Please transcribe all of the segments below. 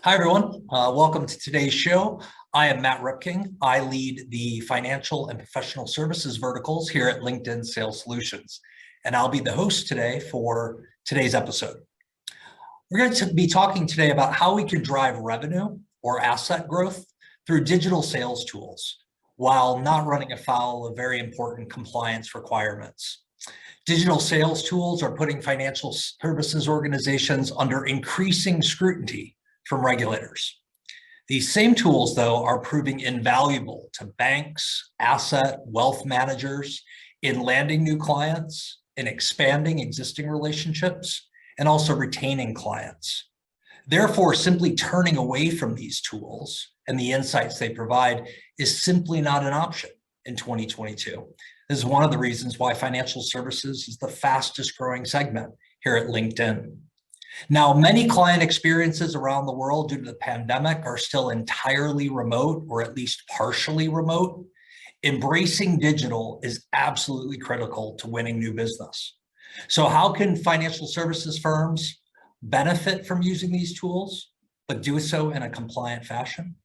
Hi, everyone. Welcome to today's show. I am Matt Ripking. I lead the financial and professional services verticals here at LinkedIn Sales Solutions, and I'll be the host today for today's episode. We're going to be talking today about how we can drive revenue or asset growth through digital sales tools while not running afoul of very important compliance requirements. Digital sales tools are putting financial services organizations under increasing scrutiny from regulators. These same tools, though, are proving invaluable to banks, asset, wealth managers in landing new clients, in expanding existing relationships, and also retaining clients. Therefore, simply turning away from these tools and the insights they provide is simply not an option in 2022. This is one of the reasons why financial services is the fastest growing segment here at LinkedIn. Now, many client experiences around the world due to the pandemic are still entirely remote or at least partially remote. Embracing digital is absolutely critical to winning new business. So how can financial services firms benefit from using these tools, but do so in a compliant fashion?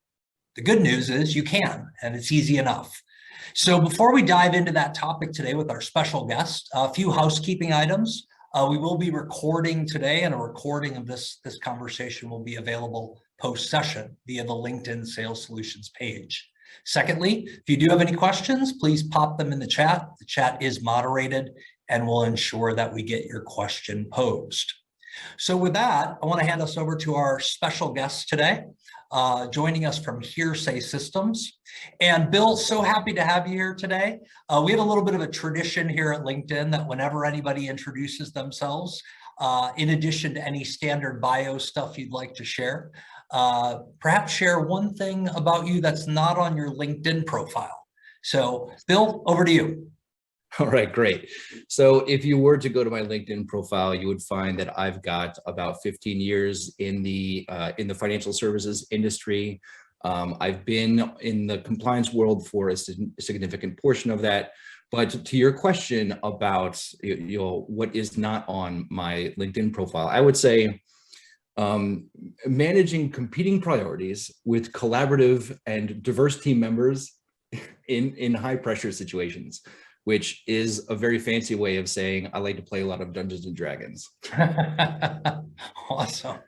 The good news is you can, and it's easy enough. So before we dive into that topic today with our special guest, a few housekeeping items. We will be recording today, and a recording of this conversation will be available post-session via the LinkedIn Sales Solutions page. Secondly, if you do have any questions, please pop them in the chat. The chat is moderated and will ensure that we get your question posed. So with that, I want to hand us over to our special guest today, joining us from Hearsay Systems. And Bill, so happy to have you here today. We have a little bit of a tradition here at LinkedIn that whenever anybody introduces themselves, in addition to any standard bio stuff you'd like to share, perhaps share one thing about you that's not on your LinkedIn profile. So Bill, over to you. All right, great. So if you were to go to my LinkedIn profile, you would find that I've got about 15 years in the financial services industry. I've been in the compliance world for a significant portion of that. But to your question about what is not on my LinkedIn profile, I would say managing competing priorities with collaborative and diverse team members in high pressure situations, which is a very fancy way of saying I like to play a lot of Dungeons and Dragons. Awesome.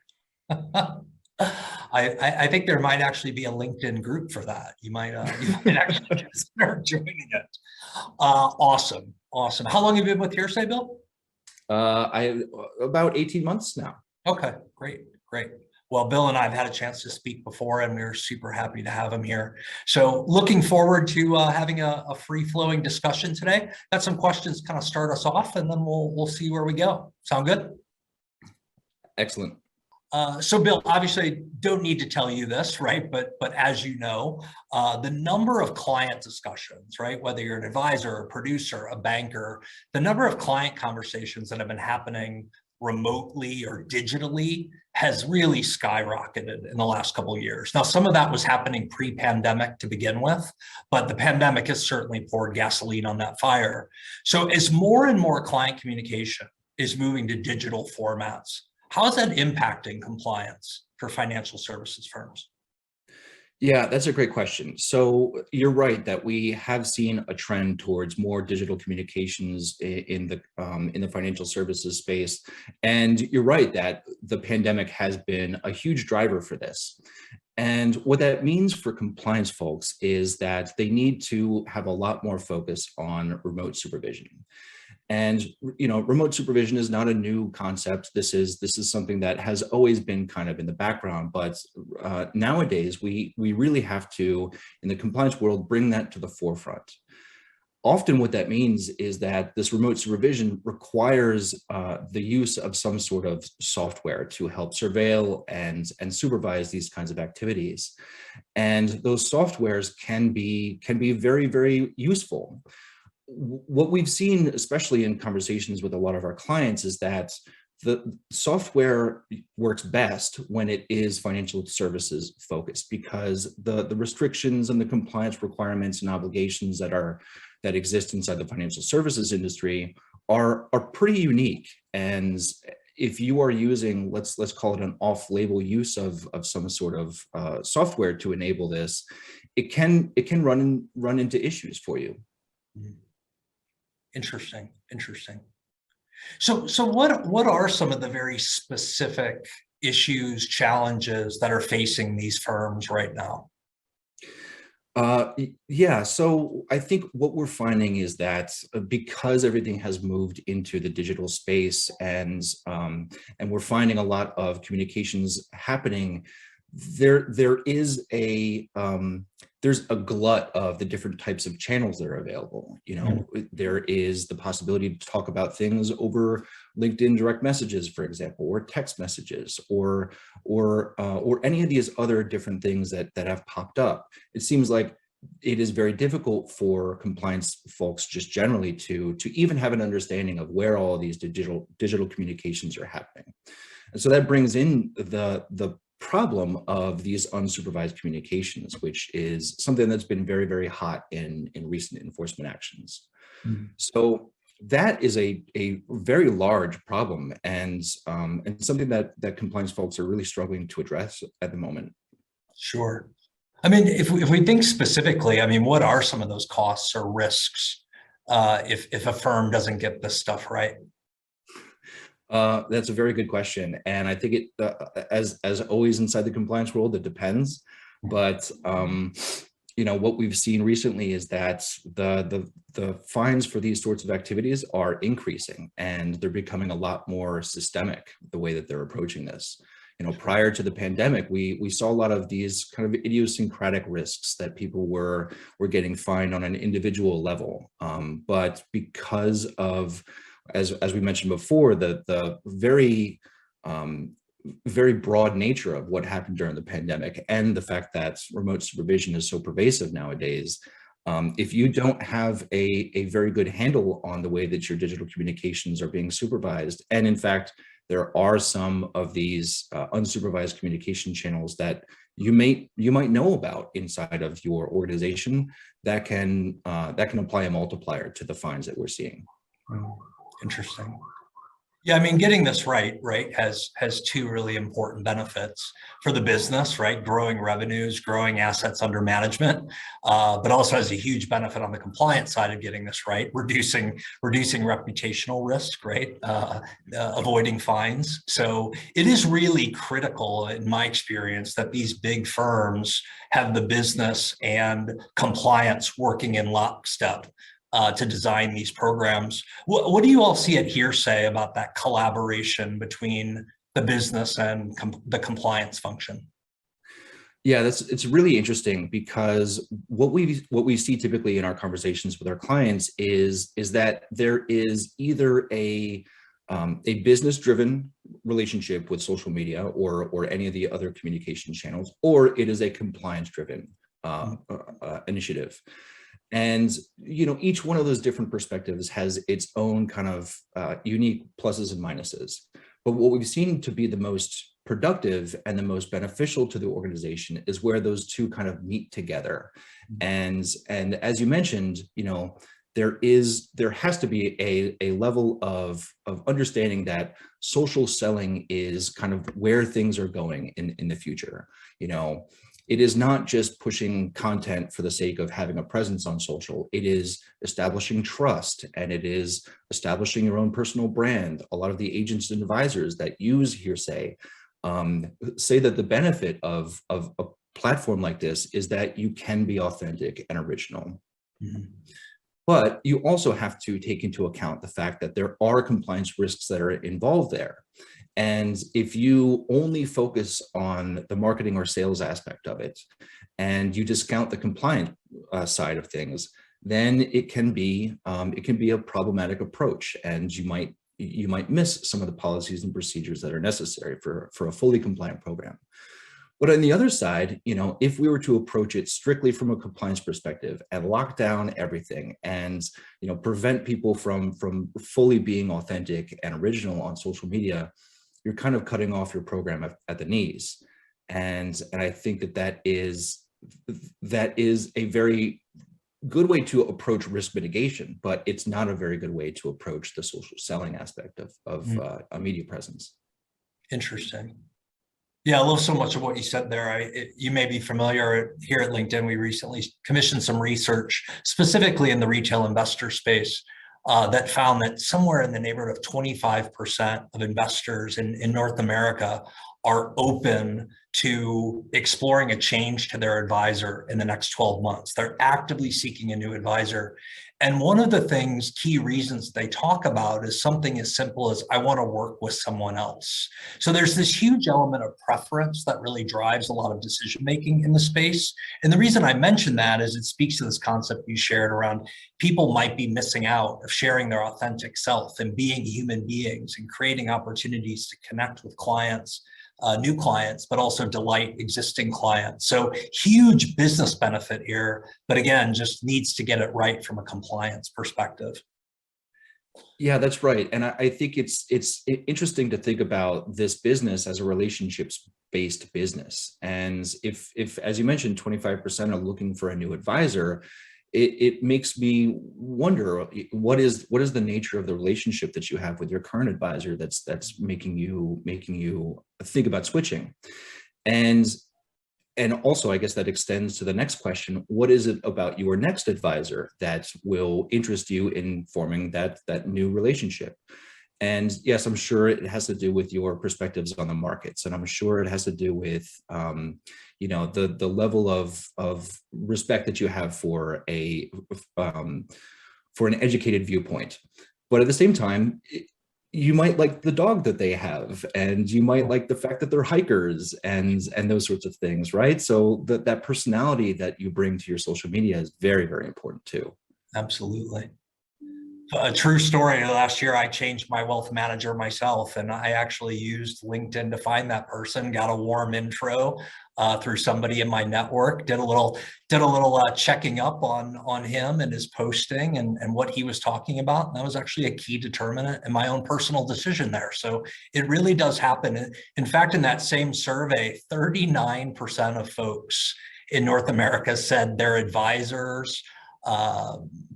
I think there might actually be a LinkedIn group for that. You might actually consider joining it. Awesome. How long have you been with Hearsay, Bill? About 18 months now. Okay, great. Well, Bill and I have had a chance to speak before, and we're super happy to have him here. So looking forward to having a free-flowing discussion today. Got some questions to kind of start us off, and then we'll see where we go. Sound good? Excellent. So Bill, obviously I don't need to tell you this, right? But as you know, the number of client discussions, right? Whether you're an advisor, a producer, a banker, the number of client conversations that have been happening remotely or digitally has really skyrocketed in the last couple of years. Now, some of that was happening pre-pandemic to begin with, but the pandemic has certainly poured gasoline on that fire. So as more and more client communication is moving to digital formats, how is that impacting compliance for financial services firms? Yeah, that's a great question. So you're right that we have seen a trend towards more digital communications in the financial services space. And you're right that the pandemic has been a huge driver for this. And what that means for compliance folks is that they need to have a lot more focus on remote supervision. And remote supervision is not a new concept. This is something that has always been kind of in the background, but nowadays we really have to, in the compliance world, bring that to the forefront. Often what that means is that this remote supervision requires the use of some sort of software to help surveil and supervise these kinds of activities. And those softwares can be very, very useful. What we've seen, especially in conversations with a lot of our clients, is that the software works best when it is financial services focused, because the restrictions and the compliance requirements and obligations that exist inside the financial services industry are pretty unique. And if you are using, let's call it an off-label use of some sort of software to enable this, it can run into issues for you. Interesting, interesting. So what are some of the very specific issues, challenges that are facing these firms right now? Yeah, so I think what we're finding is that because everything has moved into the digital space, and we're finding a lot of communications happening, there is there's a glut of the different types of channels that are available. You know, there is the possibility to talk about things over LinkedIn direct messages, for example, or text messages, or any of these other different things that have popped up. It seems like it is very difficult for compliance folks just generally to even have an understanding of where all of these digital communications are happening. And so that brings in the problem of these unsupervised communications, which is something that's been very, very hot in recent enforcement actions. So that is a very large problem, and something that compliance folks are really struggling to address at the moment. Sure. I mean, if we think specifically, I mean, what are some of those costs or risks if a firm doesn't get this stuff right? That's a very good question, and I think it, as always inside the compliance world, it depends. But you know, what we've seen recently is that the fines for these sorts of activities are increasing, and they're becoming a lot more systemic the way that they're approaching this. You know, prior to the pandemic, we saw a lot of these kind of idiosyncratic risks that people were getting fined on an individual level, but because of, as we mentioned before, the very very broad nature of what happened during the pandemic, and the fact that remote supervision is so pervasive nowadays, if you don't have a very good handle on the way that your digital communications are being supervised, and in fact, there are some of these unsupervised communication channels that you might know about inside of your organization, that can apply a multiplier to the fines that we're seeing. Interesting. Yeah, I mean, getting this right has two really important benefits for the business, right? Growing revenues, growing assets under management, but also has a huge benefit on the compliance side of getting this right, reducing reputational risk, right? Avoiding fines. So it is really critical, in my experience, that these big firms have the business and compliance working in lockstep to design these programs. What do you all see at Hearsay about that collaboration between the business and the compliance function? Yeah, it's really interesting, because what we see typically in our conversations with our clients is that there is either a business-driven relationship with social media or any of the other communication channels, or it is a compliance-driven initiative. And, you know, each one of those different perspectives has its own kind of unique pluses and minuses. But what we've seen to be the most productive and the most beneficial to the organization is where those two kind of meet together. And as you mentioned, you know, there has to be a level of understanding that social selling is kind of where things are going in the future. You know, it is not just pushing content for the sake of having a presence on social. It is establishing trust, and it is establishing your own personal brand. A lot of the agents and advisors that use Hearsay say that the benefit of a platform like this is that you can be authentic and original. But you also have to take into account the fact that there are compliance risks that are involved there. And if you only focus on the marketing or sales aspect of it, and you discount the compliance side of things, then it can be a problematic approach, and you might miss some of the policies and procedures that are necessary for a fully compliant program. But on the other side, you know, if we were to approach it strictly from a compliance perspective and lock down everything, and, you know, prevent people from fully being authentic and original on social media, you're kind of cutting off your program at the knees. And I think that is a very good way to approach risk mitigation, but it's not a very good way to approach the social selling aspect of a media presence. Interesting. Yeah, I love so much of what you said there. You may be familiar here at LinkedIn. We recently commissioned some research specifically in the retail investor space that found that somewhere in the neighborhood of 25% of investors in North America are open to exploring a change to their advisor in the next 12 months. They're actively seeking a new advisor. And one of the key reasons they talk about is something as simple as, I want to work with someone else. So there's this huge element of preference that really drives a lot of decision-making in the space. And the reason I mention that is it speaks to this concept you shared around people might be missing out of sharing their authentic self and being human beings and creating opportunities to connect with clients, new clients, but also delight existing clients. So huge business benefit here, but again, just needs to get it right from a compliance perspective. Yeah, that's right. And I think it's interesting to think about this business as a relationships-based business. And if, as you mentioned, 25% are looking for a new advisor, it makes me wonder, what is the nature of the relationship that you have with your current advisor that's making you think about switching? And also, I guess that extends to the next question: what is it about your next advisor that will interest you in forming that new relationship? And yes, I'm sure it has to do with your perspectives on the markets, and I'm sure it has to do with the level of respect that you have for an educated viewpoint. But at the same time, you might like the dog that they have, and you might like the fact that they're hikers and those sorts of things, right? So that personality that you bring to your social media is very, very important too. Absolutely. A true story. Last year, I changed my wealth manager myself, and I actually used LinkedIn to find that person. Got a warm intro through somebody in my network. Did a little checking up on him and his posting and what he was talking about. And that was actually a key determinant in my own personal decision there. So it really does happen. In fact, in that same survey, 39% of folks in North America said their advisors'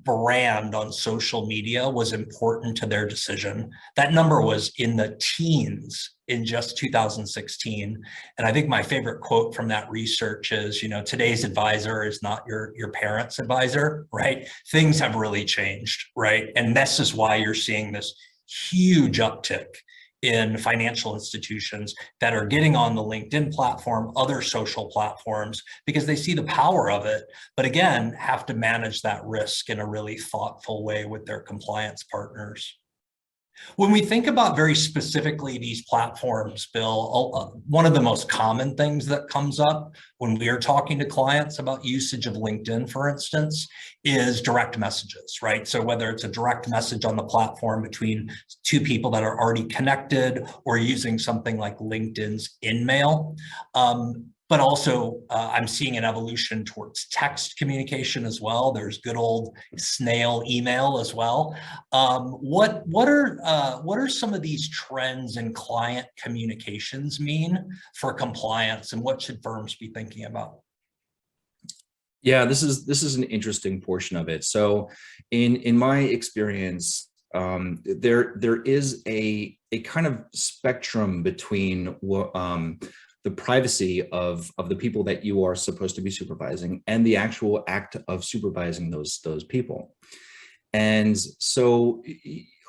brand on social media was important to their decision. That number was in the teens in just 2016. And I think my favorite quote from that research is, today's advisor is not your parents' advisor, right? Things have really changed, right? And this is why you're seeing this huge uptick in financial institutions that are getting on the LinkedIn platform, other social platforms, because they see the power of it, but again, have to manage that risk in a really thoughtful way with their compliance partners. When we think about very specifically these platforms, Bill, one of the most common things that comes up when we are talking to clients about usage of LinkedIn, for instance, is direct messages, right? So whether it's a direct message on the platform between two people that are already connected or using something like LinkedIn's InMail, but also I'm seeing an evolution towards text communication as well. There's good old snail email as well. What are some of these trends in client communications mean for compliance, and what should firms be thinking about? Yeah, this is an interesting portion of it. So in my experience, there is a kind of spectrum between the privacy of the people that you are supposed to be supervising and the actual act of supervising those people. And so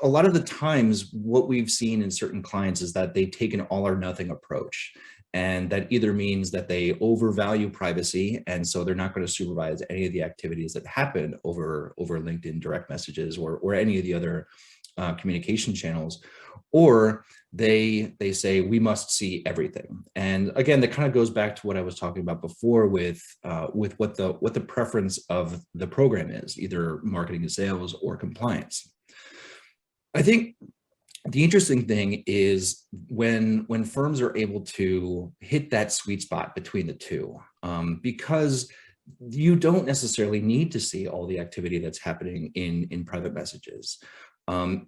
a lot of the times what we've seen in certain clients is that they take an all or nothing approach. And that either means that they overvalue privacy, and so they're not going to supervise any of the activities that happen over LinkedIn direct messages or any of the other communication channels, or they say we must see everything. And again, that kind of goes back to what I was talking about before with what the preference of the program is, either marketing and sales or compliance. I think the interesting thing is when firms are able to hit that sweet spot between the two, because you don't necessarily need to see all the activity that's happening in private messages. A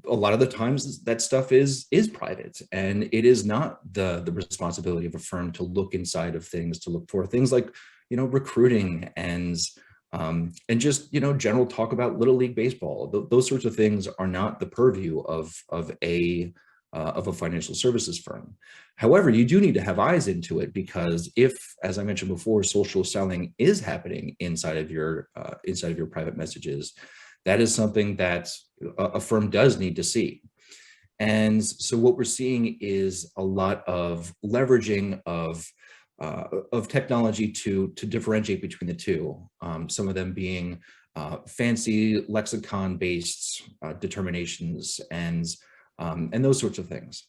lot of the times that stuff is private, and it is not the responsibility of a firm to look inside of things, to look for things like, recruiting and and just, general talk about Little League baseball. Those sorts of things are not the purview of a financial services firm. However, you do need to have eyes into it, because if, as I mentioned before, social selling is happening inside of your private messages, that is something that a firm does need to see. And so what we're seeing is a lot of leveraging of technology to differentiate between the two. Some of them being fancy lexicon-based determinations and those sorts of things.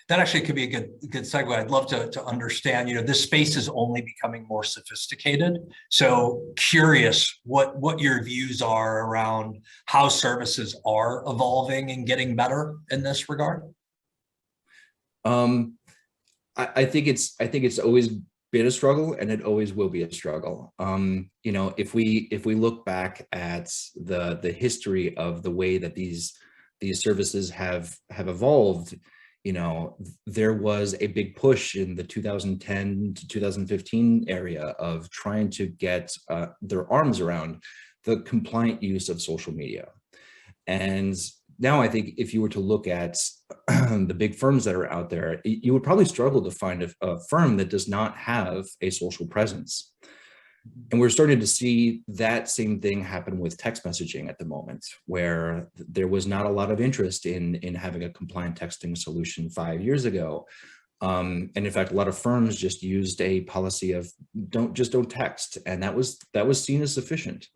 That actually could be a good segue. I'd love to understand, this space is only becoming more sophisticated. So curious what your views are around how services are evolving and getting better in this regard. I think it's always been a struggle, and it always will be a struggle. If we look back at the history of the way that these services have evolved, there was a big push in the 2010 to 2015 area of trying to get their arms around the compliant use of social media. And now I think if you were to look at the big firms that are out there, you would probably struggle to find a firm that does not have a social presence. And we're starting to see that same thing happen with text messaging at the moment, where there was not a lot of interest in having a compliant texting solution 5 years ago. And in fact, a lot of firms just used a policy of don't text, and that was seen as sufficient.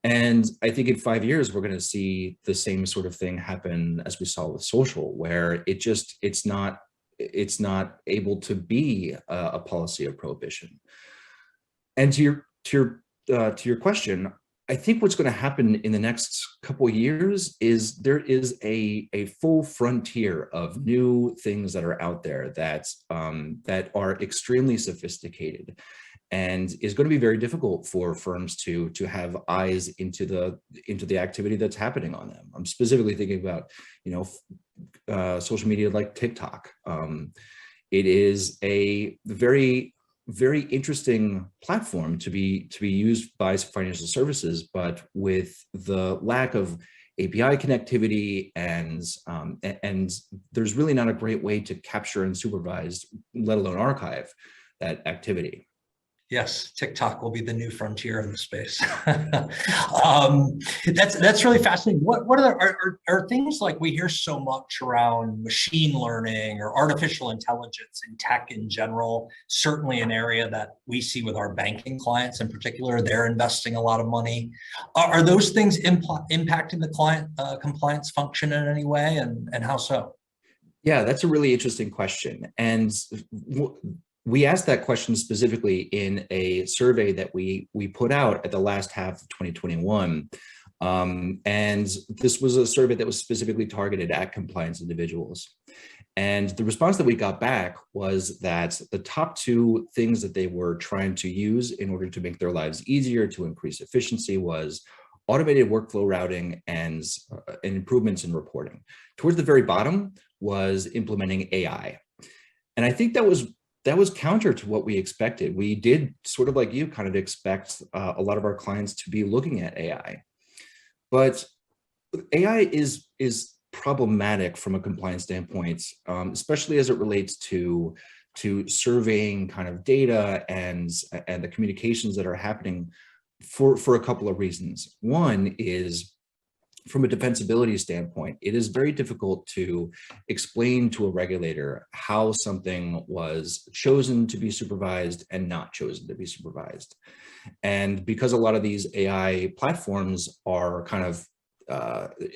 And I think in 5 years, we're going to see the same sort of thing happen as we saw with social, where it's not able to be a policy of prohibition. And to your question, I think what's going to happen in the next couple of years is there is a full frontier of new things that are out there that are extremely sophisticated, and is going to be very difficult for firms to have eyes into the activity that's happening on them. I'm specifically thinking about social media like TikTok. It is a very interesting platform to be used by financial services, but with the lack of API connectivity and there's really not a great way to capture and supervise, let alone archive, that activity. Yes, TikTok will be the new frontier in the space. That's really fascinating. What are things like we hear so much around machine learning or artificial intelligence in tech in general? Certainly an area that we see with our banking clients in particular. They're investing a lot of money. Are those things impacting the client compliance function in any way, and how so? Yeah, that's a really interesting question. And we asked that question specifically in a survey that we put out at the last half of 2021. And this was a survey that was specifically targeted at compliance individuals. And the response that we got back was that the top two things that they were trying to use in order to make their lives easier, to increase efficiency, was automated workflow routing and improvements in reporting. Towards the very bottom was implementing AI. And I think that was counter to what we expected. We did, sort of like you, kind of expect a lot of our clients to be looking at AI. But AI is problematic from a compliance standpoint, especially as it relates to surveying kind of data and the communications that are happening for a couple of reasons. One is, from a defensibility standpoint, it is very difficult to explain to a regulator how something was chosen to be supervised and not chosen to be supervised. And because a lot of these AI platforms are kind of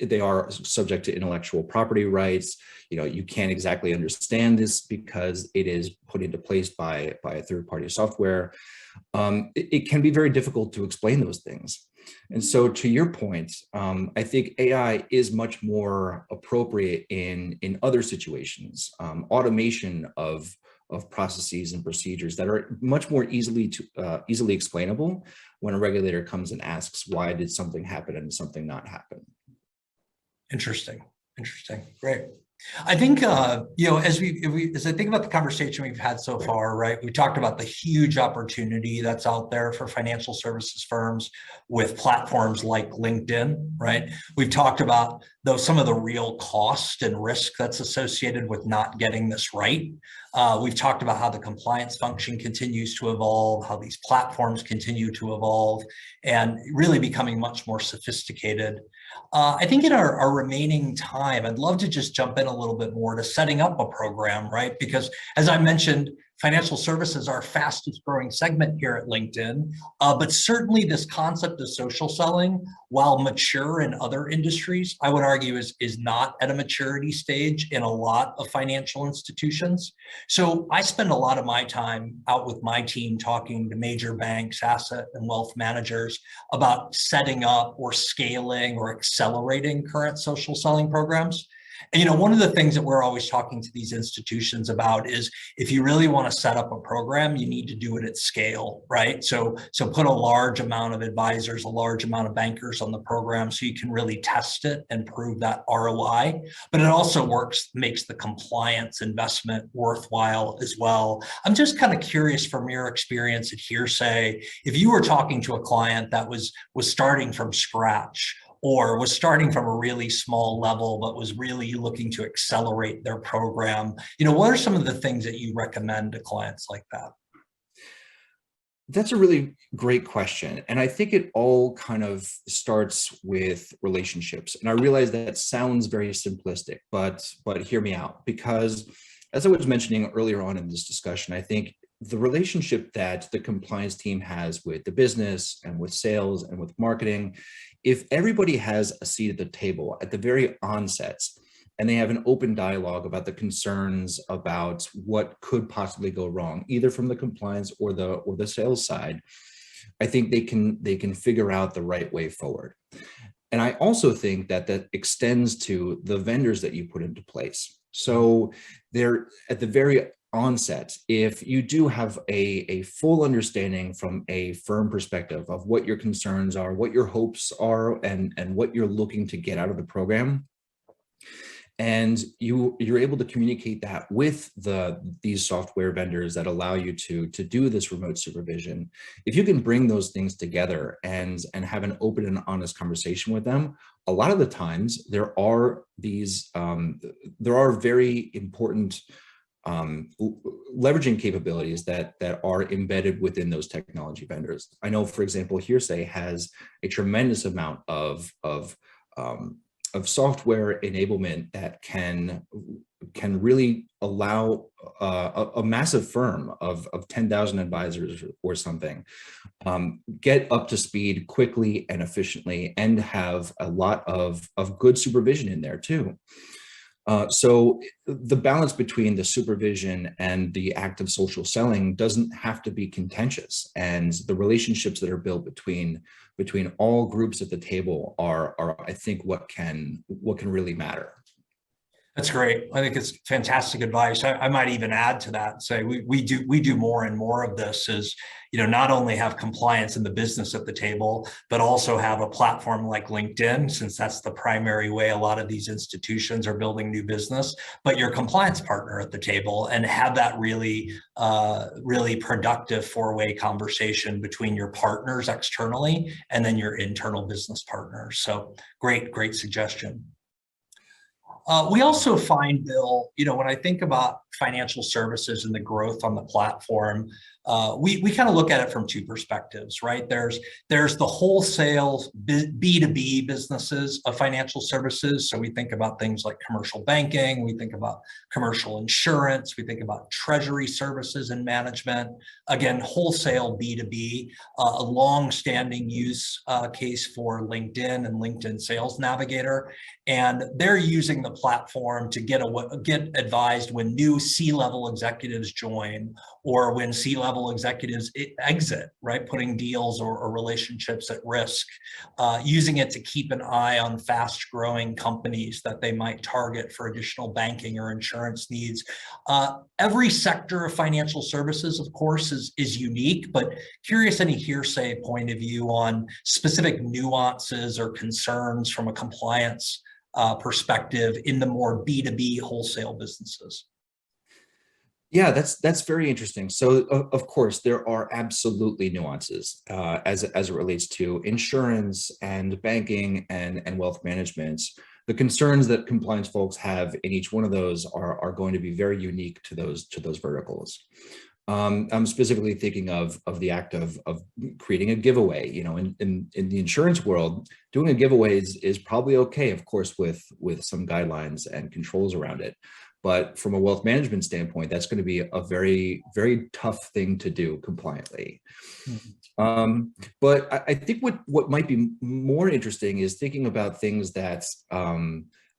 they are subject to intellectual property rights. You can't exactly understand this because it is put into place by a third-party software. It can be very difficult to explain those things. And so, to your point, I think AI is much more appropriate in other situations. Automation of processes and procedures that are much more easily explainable when a regulator comes and asks, why did something happen and something not happen? Interesting. Great. I think, as I think about the conversation we've had so far, right, we talked about the huge opportunity that's out there for financial services firms with platforms like LinkedIn, right? We've talked about some of the real cost and risk that's associated with not getting this right. We've talked about how the compliance function continues to evolve, how these platforms continue to evolve, and really becoming much more sophisticated. I think in our remaining time, I'd love to just jump in a little bit more to setting up a program, right? Because as I mentioned, financial services are our fastest growing segment here at LinkedIn, but certainly this concept of social selling, while mature in other industries, I would argue is not at a maturity stage in a lot of financial institutions. So I spend a lot of my time out with my team talking to major banks, asset and wealth managers about setting up or scaling or accelerating current social selling programs. And one of the things that we're always talking to these institutions about is if you really want to set up a program, you need to do it at scale, right? So put a large amount of advisors, a large amount of bankers on the program so you can really test it and prove that ROI. But it also makes the compliance investment worthwhile as well. I'm just kind of curious from your experience at Hearsay, if you were talking to a client that was starting from scratch, or was starting from a really small level, but was really looking to accelerate their program, what are some of the things that you recommend to clients like that? That's a really great question. And I think it all kind of starts with relationships. And I realize that sounds very simplistic, but hear me out, because as I was mentioning earlier on in this discussion, I think the relationship that the compliance team has with the business and with sales and with marketing, if everybody has a seat at the table at the very onsets, and they have an open dialogue about the concerns about what could possibly go wrong, either from the compliance or the sales side, I think they can figure out the right way forward. And I also think that extends to the vendors that you put into place. So they're at the very onset, if you do have a full understanding from a firm perspective of what your concerns are, what your hopes are, and what you're looking to get out of the program, and you're able to communicate that with these software vendors that allow you to do this remote supervision, if you can bring those things together and have an open and honest conversation with them, a lot of the times there are very important leveraging capabilities that are embedded within those technology vendors. I know, for example, Hearsay has a tremendous amount of software enablement that can really allow a massive firm of 10,000 advisors or something get up to speed quickly and efficiently, and have a lot of good supervision in there too. So the balance between the supervision and the act of social selling doesn't have to be contentious, and the relationships that are built between all groups at the table are I think what can really matter. That's great. I think it's fantastic advice. I might even add to that and say we do more and more of this, is not only have compliance in the business at the table, but also have a platform like LinkedIn, since that's the primary way a lot of these institutions are building new business, but your compliance partner at the table, and have that really productive four-way conversation between your partners externally and then your internal business partners. So great suggestion. We also find, Bill, when I think about financial services and the growth on the platform, we kind of look at it from two perspectives, right? There's the wholesale B2B businesses of financial services. So we think about things like commercial banking, we think about commercial insurance, we think about treasury services and management. Again, wholesale B2B, a long-standing use case for LinkedIn and LinkedIn Sales Navigator. And they're using the platform to get advised when new C-level executives join, or when C-level executives exit, right? Putting deals or relationships at risk, using it to keep an eye on fast-growing companies that they might target for additional banking or insurance needs. Every sector of financial services, of course, is unique, but curious any Hearsay point of view on specific nuances or concerns from a compliance perspective in the more B2B wholesale businesses? Yeah, that's very interesting. So, of course, there are absolutely nuances as it relates to insurance and banking and wealth management. The concerns that compliance folks have in each one of those are going to be very unique to those verticals. I'm specifically thinking of the act of creating a giveaway. You know, in the insurance world, doing a giveaway is probably okay, of course, with some guidelines and controls around it. But from a wealth management standpoint, that's going to be a very, very tough thing to do compliantly. But I think what might be more interesting is thinking about things that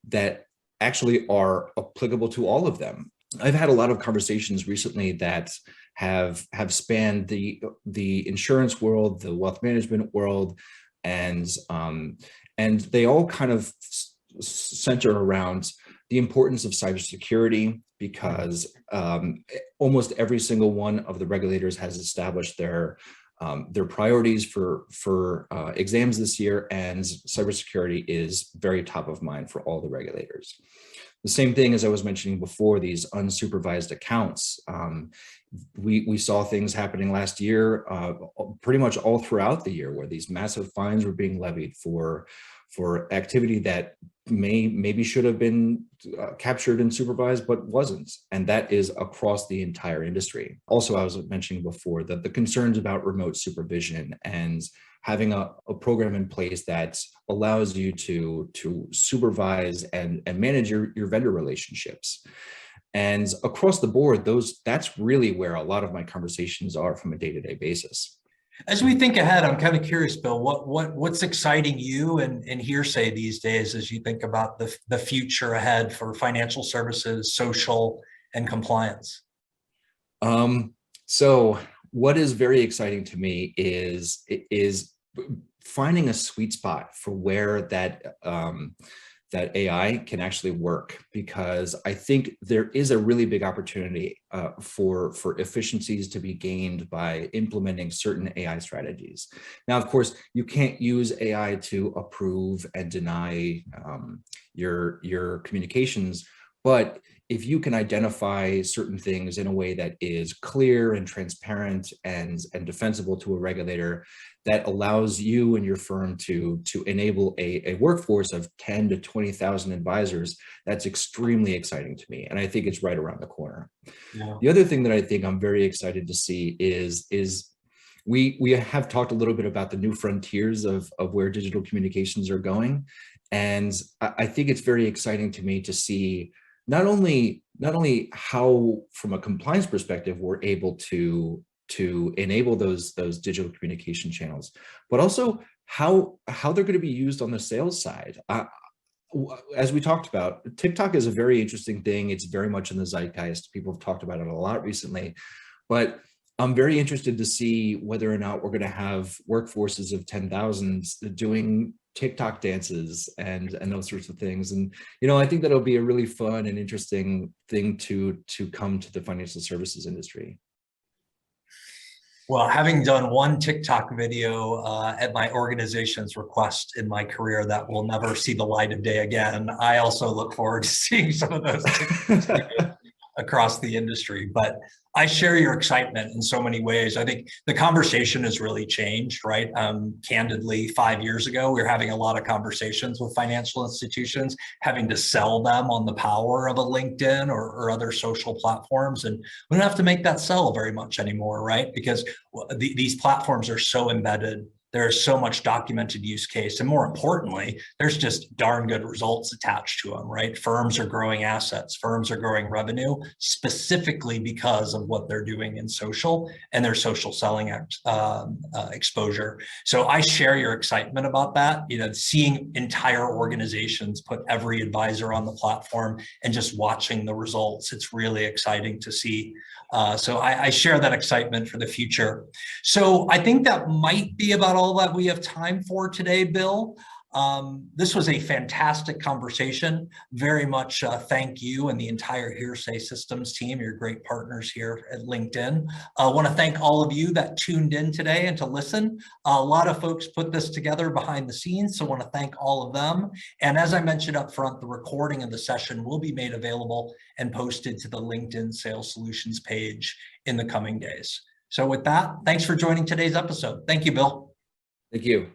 that actually are applicable to all of them. I've had a lot of conversations recently that have spanned the insurance world, the wealth management world, and they all kind of center around the importance of cybersecurity, because almost every single one of the regulators has established their priorities for exams this year, and cybersecurity is very top of mind for all the regulators. The same thing as I was mentioning before, these unsupervised accounts. We saw things happening last year, pretty much all throughout the year, where these massive fines were being levied for activity that maybe should have been captured and supervised, but wasn't. And that is across the entire industry. Also, I was mentioning before that the concerns about remote supervision and having a program in place that allows you to supervise and manage your vendor relationships. And across the board, that's really where a lot of my conversations are from a day-to-day basis. As we think ahead, I'm kind of curious, Bill, what's exciting you and Hearsay these days as you think about the future ahead for financial services, social, and compliance? So what is very exciting to me is finding a sweet spot for where that AI can actually work, because I think there is a really big opportunity for efficiencies to be gained by implementing certain AI strategies. Now, of course, you can't use AI to approve and deny your communications, but if you can identify certain things in a way that is clear and transparent and defensible to a regulator, that allows you and your firm to enable a workforce of 10 to 20,000 advisors, that's extremely exciting to me. And I think it's right around the corner. Yeah. The other thing that I think I'm very excited to see is we have talked a little bit about the new frontiers of where digital communications are going. And I think it's very exciting to me to see not only how, from a compliance perspective, we're able to enable those digital communication channels, but also how they're going to be used on the sales side. As we talked about, TikTok is a very interesting thing. It's very much in the zeitgeist. People have talked about it a lot recently, but I'm very interested to see whether or not we're going to have workforces of 10,000s doing TikTok dances and those sorts of things. And, you know, I think that'll be a really fun and interesting thing to come to the financial services industry. Well, having done one TikTok video at my organization's request in my career that will never see the light of day again, I also look forward to seeing some of those TikToks across the industry. But I share your excitement in so many ways. I think the conversation has really changed, right? Candidly, 5 years ago, we were having a lot of conversations with financial institutions, having to sell them on the power of a LinkedIn or other social platforms. And we don't have to make that sell very much anymore, right? Because these platforms are so embedded. There's so much documented use case. And more importantly, there's just darn good results attached to them, right? Firms are growing assets, firms are growing revenue, specifically because of what they're doing in social and their social selling exposure. So I share your excitement about that, you know, seeing entire organizations put every advisor on the platform and just watching the results. It's really exciting to see. So I share that excitement for the future. So I think that might be about all that we have time for today, Bill. This was a fantastic conversation. Very much thank you and the entire Hearsay Systems team. You're great partners here at LinkedIn. I want to thank all of you that tuned in today and to listen. A lot of folks put this together behind the scenes, so I want to thank all of them. And as I mentioned up front, the recording of the session will be made available and posted to the LinkedIn Sales Solutions page in the coming days. So with that, thanks for joining today's episode. Thank you, Bill. Thank you.